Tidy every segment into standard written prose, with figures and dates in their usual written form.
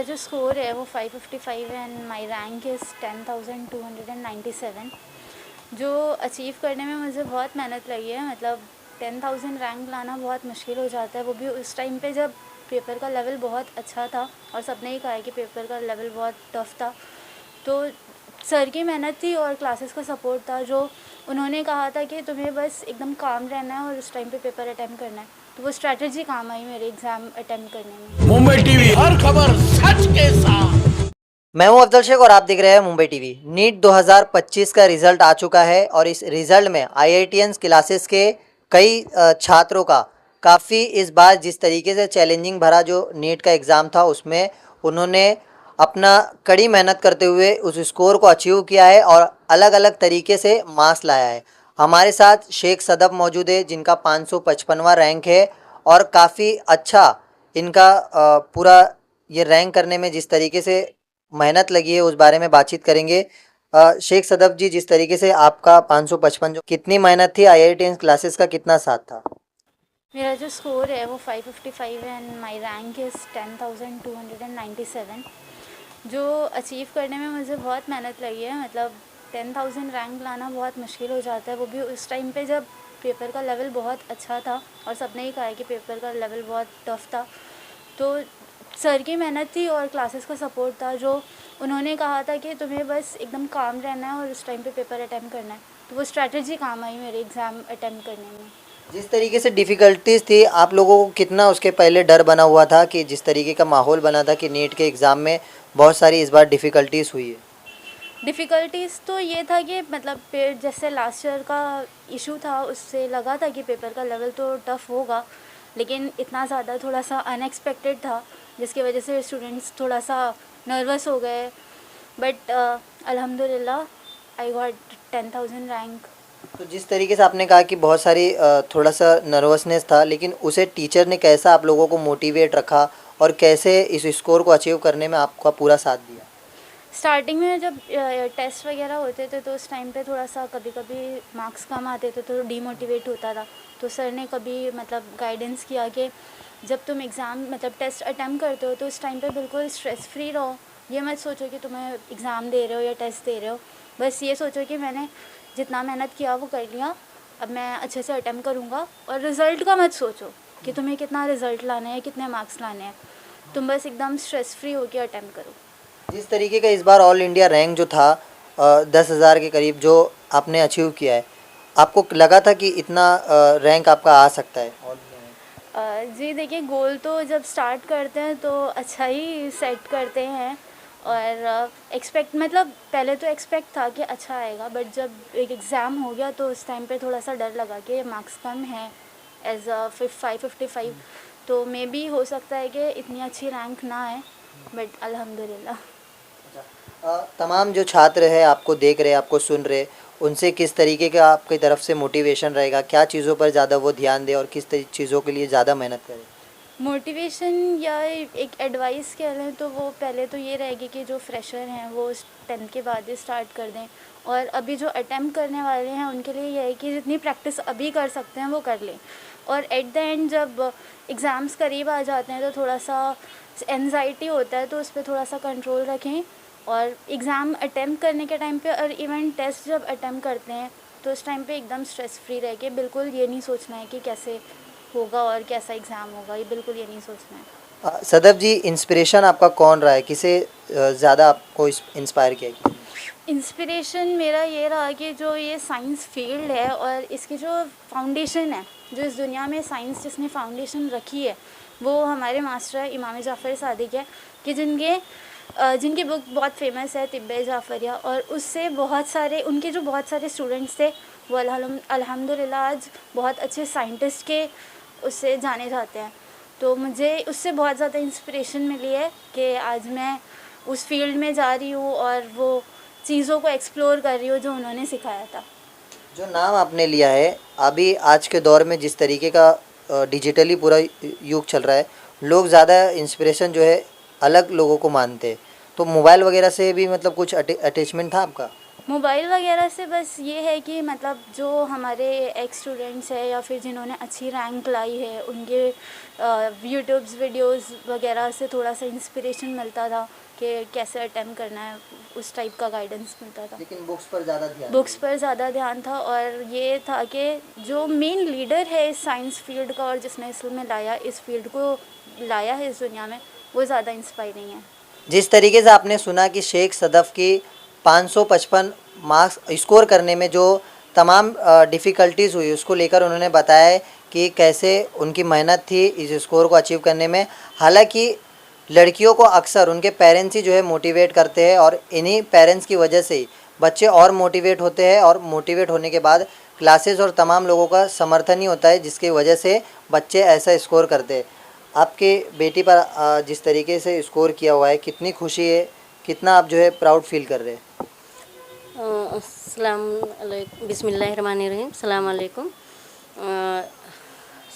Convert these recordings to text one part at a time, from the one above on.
मेरा जो स्कोर है वो 555 है एंड माय रैंक इज़ 10,297। जो अचीव करने में मुझे बहुत मेहनत लगी है, मतलब 10,000 रैंक लाना बहुत मुश्किल हो जाता है, वो भी उस टाइम पे जब पेपर का लेवल बहुत अच्छा था और सबने ही कहा है कि पेपर का लेवल बहुत टफ था। तो सर की मेहनत थी और क्लासेस का सपोर्ट था, जो उन्होंने कहा था कि तुम्हें बस एकदम काम रहना है और उस टाइम पे पेपर अटेम्प्ट करना है, तो वो स्ट्रैटेजी काम आई मेरे एग्ज़ाम अटेम्प्ट करने में। मुंबई टीवी, हर खबर सच के साथ। मैं हूं अफजल शेख और आप देख रहे हैं मुंबई टीवी। नीट 2025 का रिजल्ट आ चुका है और इस रिजल्ट में आईआईटीएन क्लासेस के कई छात्रों का काफ़ी इस बार जिस तरीके से चैलेंजिंग भरा जो नीट का एग्ज़ाम था उसमें उन्होंने अपना कड़ी मेहनत करते हुए उस स्कोर को अचीव किया है और अलग अलग तरीके से मार्क्स लाया है। हमारे साथ शेख सदब मौजूद है जिनका 555वां रैंक है और काफ़ी अच्छा इनका पूरा ये रैंक करने में जिस तरीके से मेहनत लगी है उस बारे में बातचीत करेंगे। शेख सदब जी, जिस तरीके से आपका 555 जो कितनी मेहनत थी, आईआईटीएन क्लासेस का कितना साथ था? मेरा जो स्कोर है वो 555 है एंड माय रैंक इज़ 10,297। जो अचीव करने में मुझे बहुत मेहनत लगी है, मतलब 10,000 रैंक लाना बहुत मुश्किल हो जाता है, वो भी उस टाइम पे जब पेपर का लेवल बहुत अच्छा था और सबने ही कहा है कि पेपर का लेवल बहुत टफ था। तो सर की मेहनत थी और क्लासेस का सपोर्ट था, जो उन्होंने कहा था कि तुम्हें बस एकदम काम रहना है और उस टाइम पे पेपर अटेम्प्ट करना है, तो वो स्ट्रैटेजी काम आई मेरे एग्ज़ाम अटेम्प्ट करने में। जिस तरीके से डिफ़िकल्टीज थी, आप लोगों को कितना उसके पहले डर बना हुआ था कि जिस तरीके का माहौल बना था कि नीट के एग्ज़ाम में बहुत सारी इस बार डिफ़िकल्टीज हुई है? डिफ़िकल्टीज़ तो ये था कि मतलब जैसे लास्ट ईयर का इशू था, उससे लगा था कि पेपर का लेवल तो टफ़ होगा, लेकिन इतना ज़्यादा थोड़ा सा अनएक्सपेक्टेड था, जिसकी वजह से स्टूडेंट्स थोड़ा सा नर्वस हो गए। बट अल्हम्दुलिल्लाह आई गॉट 10,000 रैंक। तो जिस तरीके से आपने कहा कि बहुत सारी थोड़ा सा नर्वसनेस था, लेकिन उसे टीचर ने कैसा आप लोगों को मोटिवेट रखा और कैसे इस स्कोर को अचीव करने में आपका पूरा साथ दिया? स्टार्टिंग में जब टेस्ट वगैरह होते थे तो उस टाइम पे थोड़ा सा कभी कभी मार्क्स कम आते थे तो डीमोटिवेट होता था, तो सर ने कभी मतलब गाइडेंस किया कि जब तुम एग्ज़ाम मतलब टेस्ट अटेम्प्ट करते हो तो उस टाइम पे बिल्कुल स्ट्रेस फ्री रहो, ये मत सोचो कि तुम्हें एग्ज़ाम दे रहे हो या टेस्ट दे रहे हो, बस ये सोचो कि मैंने जितना मेहनत किया वो कर लिया, अब मैं अच्छे से अटेम्प्ट करूँगा, और रिज़ल्ट का मत सोचो कि तुम्हें कितना रिज़ल्ट लाना है, कितने मार्क्स लाने हैं, तुम बस एकदम स्ट्रेस फ्री होकर अटेम्प्ट करो। जिस तरीके का इस बार ऑल इंडिया रैंक जो था 10,000 के करीब जो आपने अचीव किया है, आपको लगा था कि इतना रैंक आपका आ सकता है ऑल इंडिया रैंक? जी देखिए, गोल तो जब स्टार्ट करते हैं तो अच्छा ही सेट करते हैं, और एक्सपेक्ट मतलब पहले तो एक्सपेक्ट था कि अच्छा आएगा, बट जब एक एग्ज़ाम हो गया तो उस टाइम पे थोड़ा सा डर लगा कि मार्क्स कम है एज 555, तो मे बी हो सकता है कि इतनी अच्छी रैंक ना आए, बट अल्हम्दुलिल्लाह। तमाम जो छात्र है आपको देख रहे, आपको सुन रहे, उनसे किस तरीके का आपकी तरफ से मोटिवेशन रहेगा? क्या चीज़ों पर ज़्यादा वो ध्यान दें और किस चीज़ों के लिए ज़्यादा मेहनत करें? मोटिवेशन या एक एडवाइस कह लें तो वो पहले तो ये रहेगी कि जो फ्रेशर हैं वो 10th के बाद ही स्टार्ट कर दें, और अभी जो अटेम्प्ट करने वाले हैं उनके लिए यह है कि जितनी प्रैक्टिस अभी कर सकते हैं वो कर लें, और एट द एंड जब एग्ज़ाम्स करीब आ जाते हैं तो थोड़ा सा एनजाइटी होता है, तो उस पर थोड़ा सा कंट्रोल रखें, और एग्ज़ाम अटेम्प्ट करने के टाइम पे और इवन टेस्ट जब अटेम्प्ट करते हैं तो उस टाइम पे एकदम स्ट्रेस फ्री रह के, बिल्कुल ये नहीं सोचना है कि कैसे होगा और कैसा एग्ज़ाम होगा, ये बिल्कुल ये नहीं सोचना है। सदब जी, इंस्पिरेशन आपका कौन रहा है? किसे ज़्यादा आपको इंस्पायर किया कि? इंस्पिरेशन मेरा ये रहा कि जो ये साइंस फील्ड है और इसकी जो फाउंडेशन है, जो इस दुनिया में साइंस जिसने फाउंडेशन रखी है, वो हमारे मास्टर इमाम जाफ़र सादिक है, कि जिनकी बुक बहुत फेमस है तिब्बे जाफ़रिया, और उससे बहुत सारे उनके जो बहुत सारे स्टूडेंट्स थे वो अल्हम्दुलिल्लाह आज बहुत अच्छे साइंटिस्ट के उससे जाने जाते हैं। तो मुझे उससे बहुत ज़्यादा इंस्पिरेशन मिली है कि आज मैं उस फील्ड में जा रही हूँ और वो चीज़ों को एक्सप्लोर कर रही हूँ जो उन्होंने सिखाया था। जो नाम आपने लिया है, अभी आज के दौर में जिस तरीके का डिजिटली पूरा युग चल रहा है, लोग ज़्यादा इंस्पिरेशन जो है अलग लोगों को मानते हैं, तो मोबाइल वगैरह से भी मतलब कुछ अटैचमेंट था आपका? मोबाइल वगैरह से बस ये है कि मतलब जो हमारे एक्स स्टूडेंट्स हैं या फिर जिन्होंने अच्छी रैंक लाई है उनके यूट्यूब्स वीडियोस वगैरह से थोड़ा सा इंस्पिरेशन मिलता था कि कैसे अटेम्प्ट करना है, उस टाइप का गाइडेंस मिलता था। लेकिन बुक्स पर ज़्यादा ध्यान बुक्स पर ज़्यादा ध्यान था और ये था कि जो मेन लीडर है इस साइंस फील्ड का और जिसने इसमें लाया, इस फील्ड को लाया है इस दुनिया में, वो ज़्यादा इंस्पायरिंग है। जिस तरीके से आपने सुना कि शेख सदफ़ की 555 मार्क्स स्कोर करने में जो तमाम डिफ़िकल्टीज़ हुई उसको लेकर उन्होंने बताया है कि कैसे उनकी मेहनत थी इस स्कोर को अचीव करने में। हालांकि लड़कियों को अक्सर उनके पेरेंट्स ही जो है मोटिवेट करते हैं और इन्हीं पेरेंट्स की वजह से ही बच्चे और मोटिवेट होते हैं और मोटिवेट होने के बाद क्लासेस और तमाम लोगों का समर्थन ही होता है जिसकी वजह से बच्चे ऐसा स्कोर करते हैं। आपके बेटी पर जिस तरीके से स्कोर किया हुआ है, कितनी खुशी है, कितना आप जो है प्राउड फील कर रहे हैं? बिस्मिल्लाहिर्रहमानिर्रहीम, सलाम अलैकुम।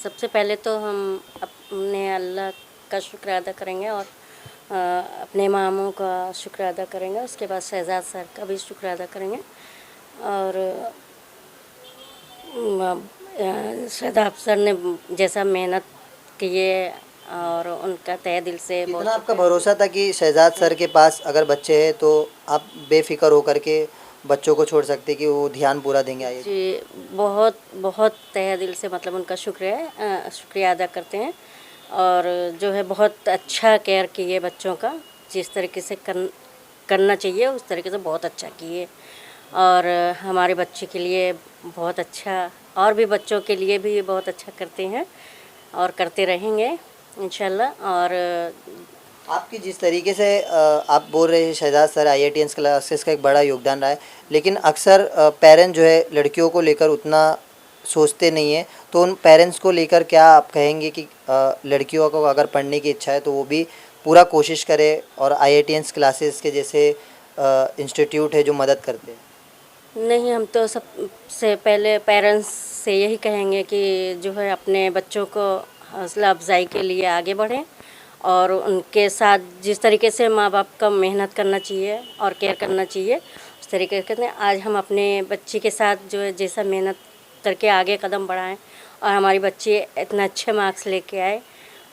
सबसे पहले तो हम अपने अल्लाह का शुक्र अदा करेंगे और अपने मामों का शुक्र अदा करेंगे, उसके बाद शहजाद सर का भी शुक्र अदा करेंगे और शहजाद सर ने जैसा मेहनत की है और उनका तहे दिल से बहुत कितना आपका भरोसा था कि शहजाद सर के पास अगर बच्चे हैं तो आप बेफिक्र होकर के बच्चों को छोड़ सकते कि वो ध्यान पूरा देंगे? आइए जी, बहुत बहुत तहे दिल से मतलब उनका शुक्रिया अदा करते हैं और जो है बहुत अच्छा केयर किए बच्चों का, जिस तरीके से करना चाहिए उस तरीके से बहुत अच्छा किए और हमारे बच्चे के लिए बहुत अच्छा और भी बच्चों के लिए भी बहुत अच्छा करते हैं और करते रहेंगे इंशाल्लाह। और आपकी जिस तरीके से आप बोल रहे हैं शहजाद सर IITians क्लासेस का एक बड़ा योगदान रहा है, लेकिन अक्सर पेरेंट्स जो है लड़कियों को लेकर उतना सोचते नहीं है, तो उन पेरेंट्स को लेकर क्या आप कहेंगे कि लड़कियों को अगर पढ़ने की इच्छा है तो वो भी पूरा कोशिश करे और IITians क्लासेस के जैसे इंस्टीट्यूट है जो मदद करते हैं? नहीं, हम तो सबसे पहले पेरेंट्स से यही कहेंगे कि जो है अपने बच्चों को हौसला अफजाई के लिए आगे बढ़ें और उनके साथ जिस तरीके से माँ बाप का मेहनत करना चाहिए और केयर करना चाहिए उस तरीके से आज हम अपने बच्ची के साथ जो है जैसा मेहनत करके आगे कदम बढ़ाएं और हमारी बच्ची इतना अच्छे मार्क्स लेके आए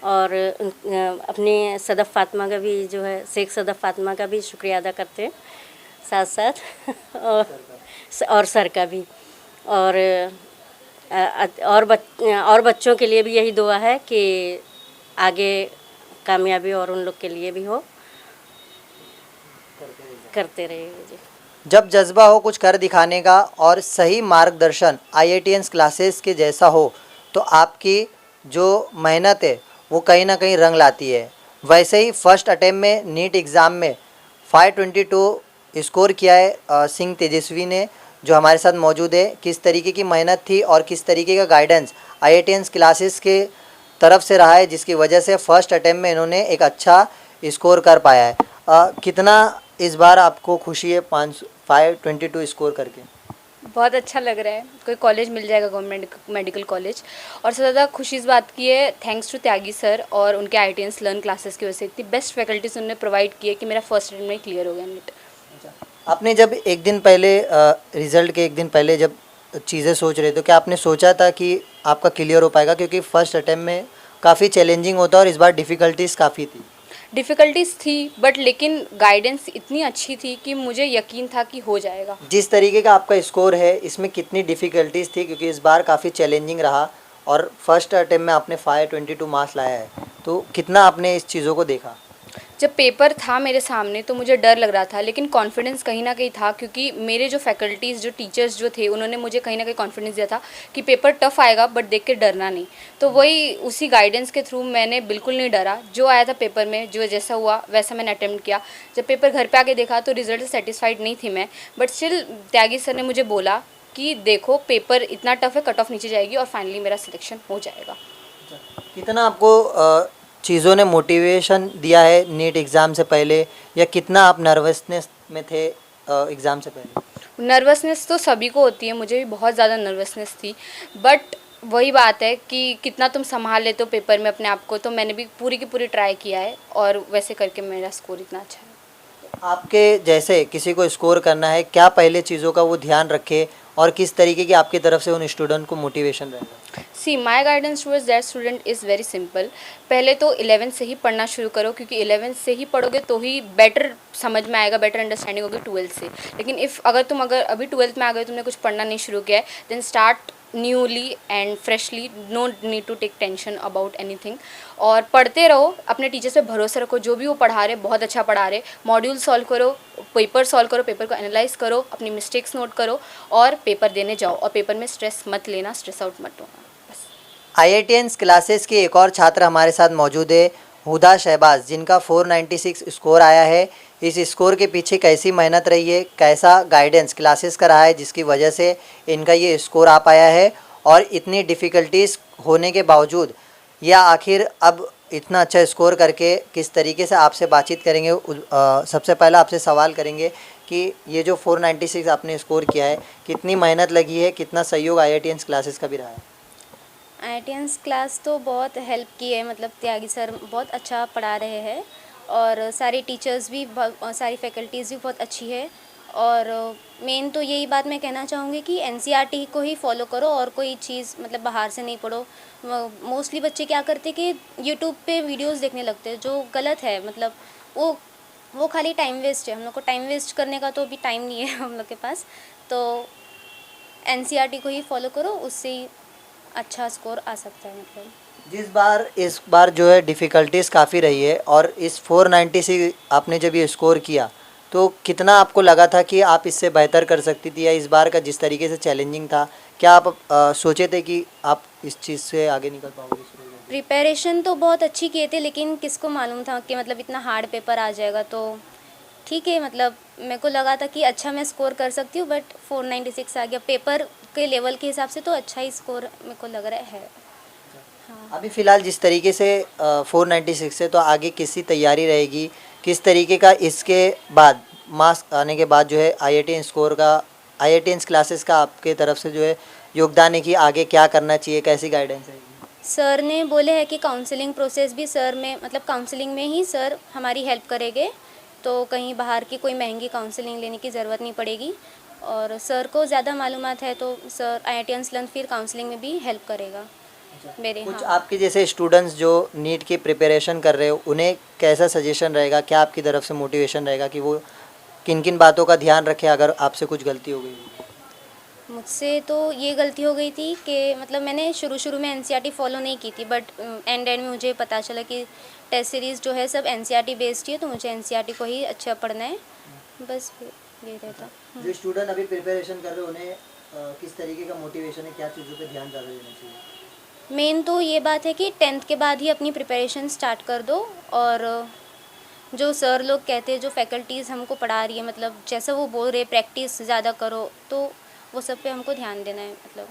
और अपनी सदफ़ फातिमा का भी जो है शेख सदफ़ फातिमा का भी शुक्रिया अदा करते हैं साथ साथ और सर का भी और बच्चों के लिए भी यही दुआ है कि आगे कामयाबी और उन लोग के लिए भी हो, करते रहिए जी। जब जज्बा हो कुछ कर दिखाने का और सही मार्गदर्शन IITians क्लासेस के जैसा हो तो आपकी जो मेहनत है वो कहीं ना कहीं रंग लाती है। वैसे ही फर्स्ट अटेम्प्ट में नीट एग्ज़ाम में 522 स्कोर किया है सिंह तेजस्वी ने, जो हमारे साथ मौजूद है। किस तरीके की मेहनत थी और किस तरीके का गाइडेंस IITians क्लासेस के तरफ से रहा है जिसकी वजह से फ़र्स्ट अटेम्प्ट में इन्होंने एक अच्छा स्कोर कर पाया है। कितना इस बार आपको खुशी है 522 स्कोर करके? बहुत अच्छा लग रहा है, कोई कॉलेज मिल जाएगा गवर्नमेंट मेडिकल कॉलेज। और सबसे ज़्यादा खुशी इस बात की है थैंक्स टू त्यागी सर और उनके IITians लर्न क्लासेस की वजह से इतनी बेस्ट फैकल्टीज उन्होंने प्रोवाइड की है कि मेरा फर्स्ट अटेम्प्ट में क्लियर हो गया नीट। आपने जब एक दिन पहले रिज़ल्ट के एक दिन पहले जब चीज़ें सोच रहे थे, क्या आपने सोचा था कि आपका क्लियर हो पाएगा? क्योंकि फ़र्स्ट अटेम्प्ट में काफ़ी चैलेंजिंग होता है और इस बार डिफ़िकल्टीज़ काफ़ी थी। डिफ़िकल्टीज़ थी बट लेकिन गाइडेंस इतनी अच्छी थी कि मुझे यकीन था कि हो जाएगा। जिस तरीके का आपका स्कोर है इसमें कितनी डिफ़िकल्टीज़ थी? क्योंकि इस बार काफ़ी चैलेंजिंग रहा और फर्स्ट अटेम्प्ट में आपने 522 मार्क्स लाया है, तो कितना आपने इस चीज़ों को देखा? जब पेपर था मेरे सामने तो मुझे डर लग रहा था, लेकिन कॉन्फिडेंस कहीं ना कहीं था क्योंकि मेरे जो फैकल्टीज़ जो टीचर्स जो थे उन्होंने मुझे कहीं ना कहीं कॉन्फिडेंस दिया था कि पेपर टफ़ आएगा बट देख के डरना नहीं। तो वही उसी गाइडेंस के थ्रू मैंने बिल्कुल नहीं डरा, जो आया था पेपर में जो जैसा हुआ वैसा मैंने अटेम्प्ट किया। जब पेपर घर पर आके देखा तो रिज़ल्ट से सेटिस्फाइड नहीं थी मैं, बट स्टिल त्यागी सर ने मुझे बोला कि देखो पेपर इतना टफ है, कट ऑफ नीचे जाएगी और फाइनली मेरा सिलेक्शन हो जाएगा। कितना आपको चीज़ों ने मोटिवेशन दिया है नीट एग्ज़ाम से पहले, या कितना आप नर्वसनेस में थे एग्ज़ाम से पहले? नर्वसनेस तो सभी को होती है, मुझे भी बहुत ज़्यादा नर्वसनेस थी, बट वही बात है कि कितना तुम संभाल लेते हो पेपर में अपने आप को। तो मैंने भी पूरी की पूरी ट्राई किया है और वैसे करके मेरा स्कोर इतना अच्छा है। आपके जैसे किसी को स्कोर करना है, क्या पहले चीज़ों का वो ध्यान रखे और किस तरीके की आपकी तरफ से उन स्टूडेंट को मोटिवेशन रहेगा? See my guidance towards that student is very simple. पहले तो 11th से ही पढ़ना शुरू करो, क्योंकि 11th से ही पढ़ोगे तो ही बेटर समझ में आएगा, बेटर अंडरस्टैंडिंग होगी 12th से। लेकिन अगर अभी 12th में आ गए, तुमने कुछ पढ़ना नहीं शुरू किया है, then start newly and freshly, no need to take tension about anything. और पढ़ते रहो, अपने टीचर पे भरोसा रखो, जो भी वो पढ़ा रहे बहुत अच्छा पढ़ा रहे। मॉड्यूल सॉल्व करो, पेपर सॉल्व करो, पेपर को एनालाइज करो, अपनी मिस्टेक्स नोट करो और पेपर देने जाओ। और पेपर में स्ट्रेस मत लेना, स्ट्रेस आउट मत होना। IITians क्लासेस के एक और छात्र हमारे साथ मौजूद है, हुदा शहबाज, जिनका 496 स्कोर आया है। इस स्कोर के पीछे कैसी मेहनत रही है, कैसा गाइडेंस क्लासेस का रहा है जिसकी वजह से इनका ये स्कोर आ पाया है, और इतनी डिफ़िकल्टीज़ होने के बावजूद या आखिर अब इतना अच्छा स्कोर करके किस तरीके से आपसे बातचीत करेंगे। सबसे पहला आपसे सवाल करेंगे कि ये जो 496 आपने स्कोर किया है, कितनी मेहनत लगी है, कितना सहयोग IITians क्लासेस का भी रहा है? IITians क्लास तो बहुत हेल्प की है, मतलब त्यागी सर बहुत अच्छा पढ़ा रहे हैं और सारे टीचर्स भी सारी फैकल्टीज़ भी बहुत अच्छी है। और मेन तो यही बात मैं कहना चाहूँगी कि NCERT को ही फॉलो करो और कोई चीज़ मतलब बाहर से नहीं पढ़ो। मोस्टली बच्चे क्या करते कि यूट्यूब पे वीडियोस देखने लगते हैं, जो गलत है। मतलब वो खाली टाइम वेस्ट है। हम लोग को टाइम वेस्ट करने का तो अभी टाइम नहीं है हम लोग के पास। तो NCERT को ही फॉलो करो, उससे ही अच्छा स्कोर आ सकता है। मतलब इस बार जो है डिफ़िकल्टीज़ काफ़ी रही है, और इस 496 आपने जब ये स्कोर किया तो कितना आपको लगा था कि आप इससे बेहतर कर सकती थी, या इस बार का जिस तरीके से चैलेंजिंग था, क्या आप सोचे थे कि आप इस चीज़ से आगे निकल पाओगे? प्रिपरेशन तो बहुत अच्छी किए थे, लेकिन किसको मालूम था कि मतलब इतना हार्ड पेपर आ जाएगा। तो ठीक है, मतलब मेरे को लगा था कि अच्छा मैं स्कोर कर सकती हूँ, बट 496 आ गया। पेपर के लेवल के हिसाब से तो अच्छा ही स्कोर मेरे को लग रहा है। हाँ। अभी फ़िलहाल जिस तरीके से 496 से, तो आगे किसी तैयारी रहेगी, किस तरीके का इसके बाद मार्क्स आने के बाद जो है IITians क्लासेस का आपके तरफ से जो है योगदान है कि आगे क्या करना चाहिए, कैसी गाइडेंस रहेगी? सर ने बोले है कि काउंसलिंग प्रोसेस भी सर में, मतलब काउंसलिंग में ही सर हमारी हेल्प करेंगे, तो कहीं बाहर की कोई महंगी काउंसलिंग लेने की ज़रूरत नहीं पड़ेगी। और सर को ज़्यादा मालूमात है, तो सर IITians लर्न फिर काउंसलिंग में भी हेल्प करेगा मेरे। कुछ हाँ। आपके जैसे स्टूडेंट्स जो नीट की प्रिपरेशन कर रहे हो, उन्हें कैसा सजेशन रहेगा, क्या आपकी तरफ से मोटिवेशन रहेगा कि वो किन किन बातों का ध्यान रखें अगर आपसे कुछ गलती हो गई? मुझसे तो ये गलती हो गई थी कि मतलब मैंने शुरू में NCERT फॉलो नहीं की थी, बट एंड में मुझे पता चला कि टेस्ट सीरीज़ जो है सब NCERT बेस्ड ही है, तो मुझे NCERT को ही अच्छा पढ़ना है। बस ये रहता। जो स्टूडेंट अभी प्रिपरेशन कर रहे हैं, उन्हें किस तरीके का मोटिवेशन है, क्या चीज़ों पे ध्यान ज़्यादा देना चाहिए? मेन तो ये बात है कि 10th के बाद ही अपनी प्रिपरेशन स्टार्ट कर दो। और जो सर लोग कहते हैं, जो फैकल्टीज़ हमको पढ़ा रही है, मतलब जैसा वो बोल रहे प्रैक्टिस ज़्यादा करो, तो वो सब पे हमको ध्यान देना है। मतलब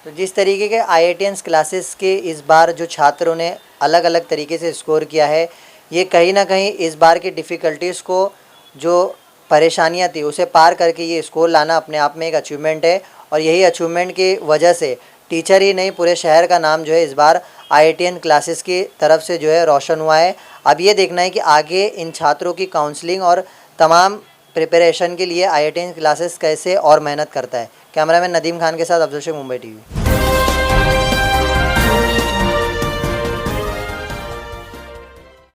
तो जिस तरीके के IITians क्लासेस के इस बार जो छात्रों ने अलग अलग तरीके से स्कोर किया है, ये कहीं ना कहीं इस बार की डिफ़िकल्टीज़ को, जो परेशानियां थी, उसे पार करके ये स्कोर लाना अपने आप में एक अचीवमेंट है। और यही अचीवमेंट की वजह से टीचर ही नहीं, पूरे शहर का नाम जो है इस बार IITians क्लासेस की तरफ से जो है रोशन हुआ है। अब ये देखना है कि आगे इन छात्रों की काउंसलिंग और तमाम प्रिपरेशन के लिए IITians क्लासेस कैसे और मेहनत करता है। कैमरामैन नदीम खान के साथ अफजल शेख, मुंबई TV।